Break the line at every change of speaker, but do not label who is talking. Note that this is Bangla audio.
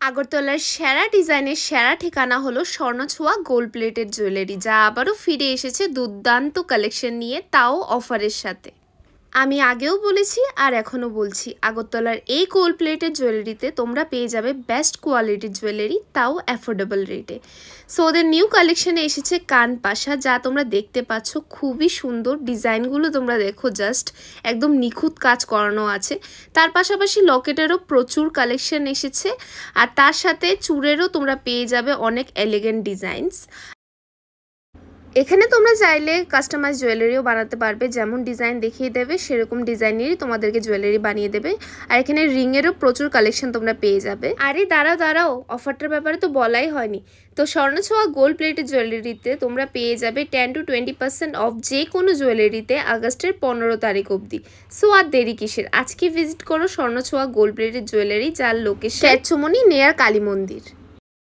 আগরতলার সেরা ডিজাইনের সেরা ঠিকানা হলো স্বর্ণছোঁয়া গোল্ড প্লেটেড জুয়েলারি, যা আবারও ফিরে এসেছে দুর্দান্ত কালেকশন নিয়ে, তাও অফারের সাথে। আমি আগেও বলেছি আর এখনও বলছি, আগরতলার এই গোল্ড প্লেটেড জুয়েলারিতে তোমরা পেয়ে যাবে বেস্ট কোয়ালিটির জুয়েলারি, তাও অ্যাফোর্ডেবল রেটে। সো ওদের নিউ কালেকশনে এসেছে কান পাশা, যা তোমরা দেখতে পাচ্ছ খুবই সুন্দর। ডিজাইনগুলো তোমরা দেখো, জাস্ট একদম নিখুঁত কাজ করানো আছে। তার পাশাপাশি লকেটেরও প্রচুর কালেকশন এসেছে, আর তার সাথে চূড়েরও তোমরা পেয়ে যাবে অনেক এলিগেন্ট ডিজাইনস। এখানে তোমরা চাইলে কাস্টমাইজ জুয়েলারিও বানাতে পারবে, যেমন ডিজাইন দেখিয়ে দেবে সেরকম ডিজাইনেরই তোমাদেরকে জুয়েলারি বানিয়ে দেবে। আর এখানে রিংয়েরও প্রচুর কালেকশন তোমরা পেয়ে যাবে। আরে দাঁড়াও, অফারটার ব্যাপারে তো বলাই হয়নি। তো স্বর্ণছোঁয়া গোল্ড প্লেটেড জুয়েলারিতে তোমরা পেয়ে যাবে 10 to 20% অফ যে কোনো জুয়েলারিতে আগস্টের 15 তারিখ অবধি। সো আর দেরি কিসের, আজকে ভিজিট করো স্বর্ণছোঁয়া গোল্ড প্লেটেড জুয়েলারি, যার লোকেশন চুমনি নেয়ার কালী মন্দির।